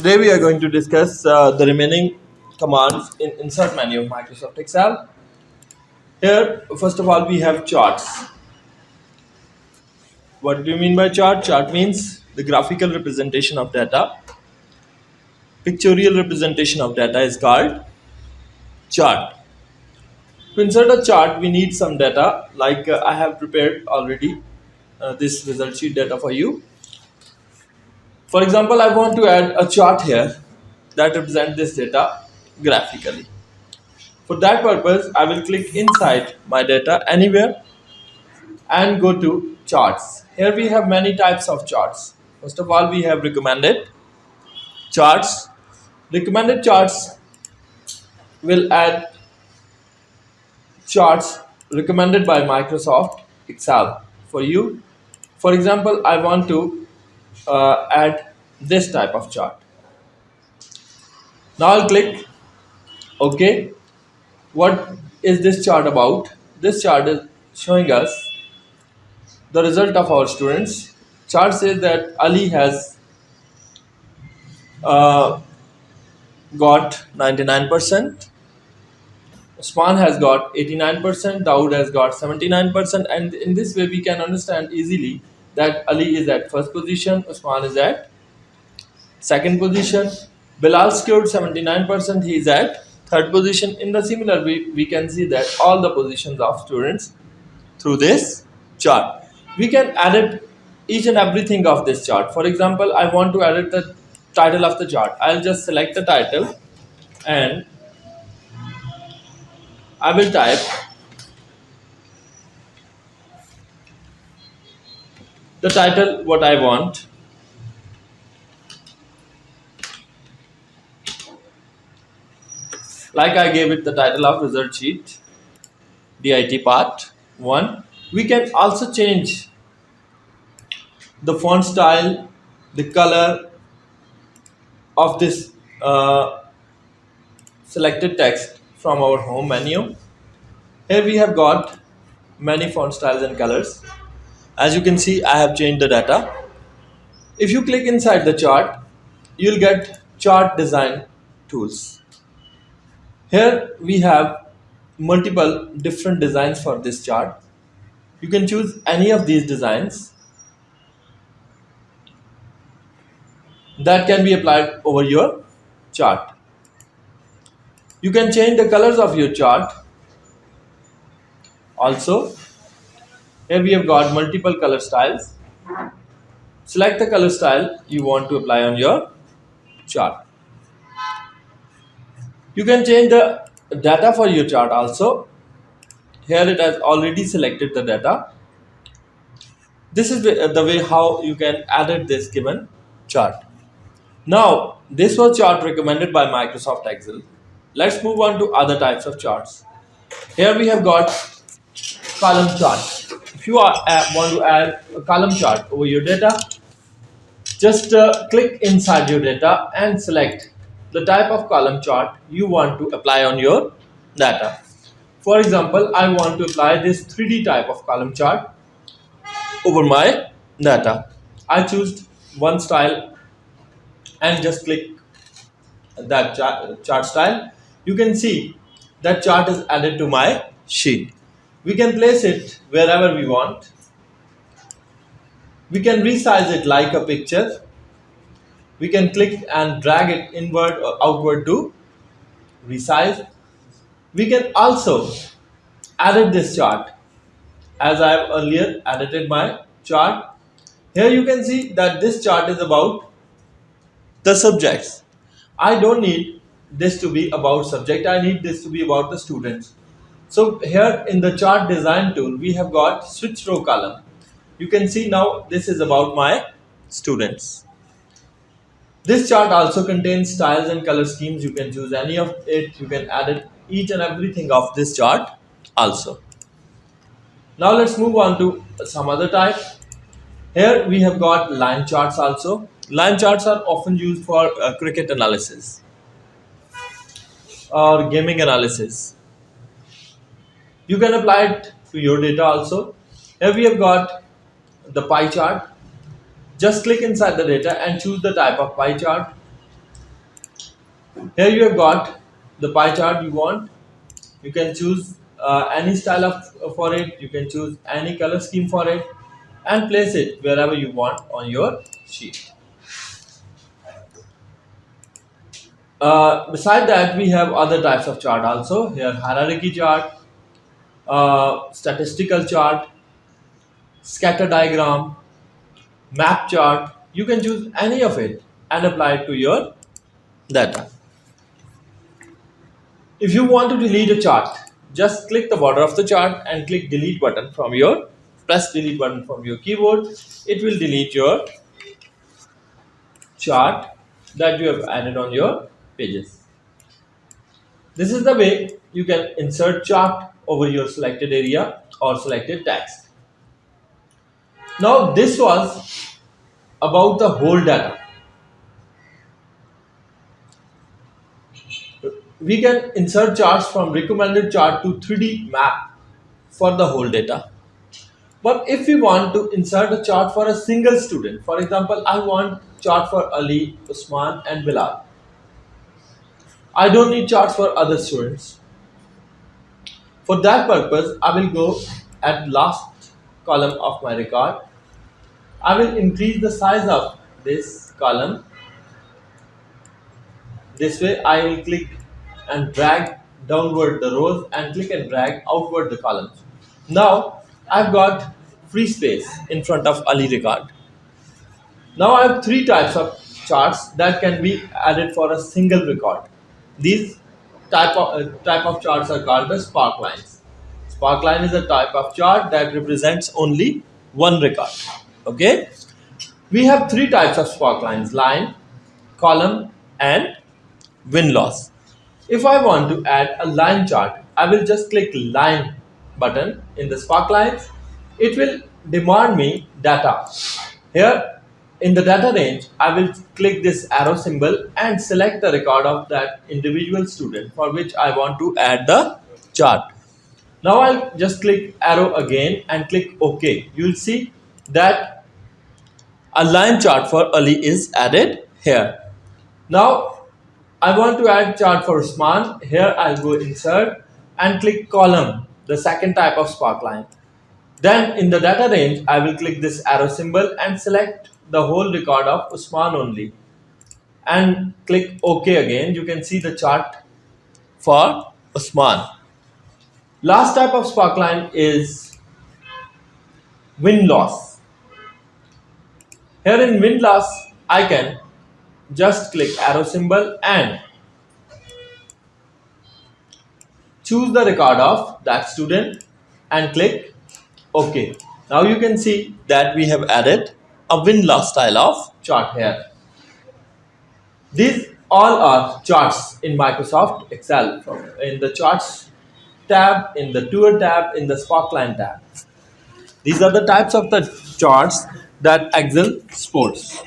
Today we are going to discuss the remaining commands in insert menu of Microsoft Excel. Here, first of all, we have charts. What do you mean by chart? Chart means the graphical representation of data. Pictorial representation of data is called chart. To insert a chart, we need some data. Like I have prepared already this result sheet data for you. For example, I want to add a chart here that represents this data graphically. For that purpose, I will click inside my data anywhere and go to charts. Here we have many types of charts. First of all, we have recommended charts. Recommended charts will add charts recommended by Microsoft Excel for you. For example, I want to add this type of chart. Now I'll click OK. What is this chart about? This chart is showing us the result of our students. Chart says that Ali has got 99%, Usman has got 89%, Dawood has got 79%, and in this way we can understand easily that Ali is at first position, Usman is at second position, Bilal scored 79%, he is at third position. In the similar way, we can see that all the positions of students through this chart. We can edit each and everything of this chart. For example, I want to edit the title of the chart. I'll just select the title and I will type the title what I want. Like I gave it the title of result sheet, DIT part 1. We can also change the font style, the color of this selected text from our home menu. Here we have got many font styles and colors. As you can see, I have changed the data. If you click inside the chart, you'll get chart design tools. Here we have multiple different designs for this chart. You can choose any of these designs that can be applied over your chart. You can change the colors of your chart. Also, here we have got multiple color styles. Select the color style you want to apply on your chart. You can change the data for your chart also. Here it has already selected the data. This is the way how you can edit this given chart. Now, this was chart recommended by Microsoft Excel. Let's move on to other types of charts. Here we have got column chart. If you want to add a column chart over your data, just click inside your data and select the type of column chart you want to apply on your data. For example, I want to apply this 3D type of column chart over my data. I choose one style and just click that chart style. You can see that chart is added to my sheet. We can place it wherever we want. We can resize it like a picture. We can click and drag it inward or outward to resize. We can also edit this chart as I have earlier edited my chart. Here you can see that this chart is about the subjects. I don't need this to be about subject, I need this to be about the students. So here in the chart design tool, we have got switch row column. You can see now this is about my students. This chart also contains styles and color schemes. You can choose any of it. You can edit each and everything of this chart also. Now let's move on to some other type. Here we have got line charts also. Line charts are often used for cricket analysis or gaming analysis. You can apply it to your data also. Here we have got the pie chart. Just click inside the data and choose the type of pie chart. Here you have got the pie chart you want. You can choose any style of for it. You can choose any color scheme for it and place it wherever you want on your sheet. Beside that, we have other types of chart also. Here, hierarchy chart, statistical chart, scatter diagram, map chart. You can choose any of it and apply it to your data. If you want to delete a chart, just click the border of the chart and click delete button from your press delete button from your keyboard. It will delete your chart that you have added on your pages. This is the way you can insert chart over your selected area or selected text. Now this was about the whole data. We can insert charts from recommended chart to 3D map for the whole data. But if we want to insert a chart for a single student, for example, I want chart for Ali, Usman and Bilal. I don't need charts for other students. For that purpose, I will go at last column of my record. I will increase the size of this column. This way I will click and drag downward the rows and click and drag outward the columns. Now I've got free space in front of Ali record. Now I have three types of charts that can be added for a single record. These type of charts are called the spark lines. Spark line is a type of chart that represents only one record. Okay, we have three types of spark lines: line, column, and win loss. If I want to add a line chart, I will just click line button in the spark lines. It will demand me data. Here in the data range, I will click this arrow symbol and select the record of that individual student for which I want to add the chart. Now I'll just click arrow again and click OK. You'll see that a line chart for Ali is added here. Now I want to add chart for Usman. Here I'll go insert and click column, the second type of spark line. Then in the data range, I will click this arrow symbol and select the whole record of Usman only and click OK again. You can see the chart for Usman. Last type of spark line is win loss. Here in win loss, I can just click arrow symbol and choose the record of that student and click OK. Now you can see that we have added a win loss style of chart here. These all are charts in Microsoft Excel, in the charts tab, in the tour tab, in the sparkline tab. These are the types of the charts that Excel supports.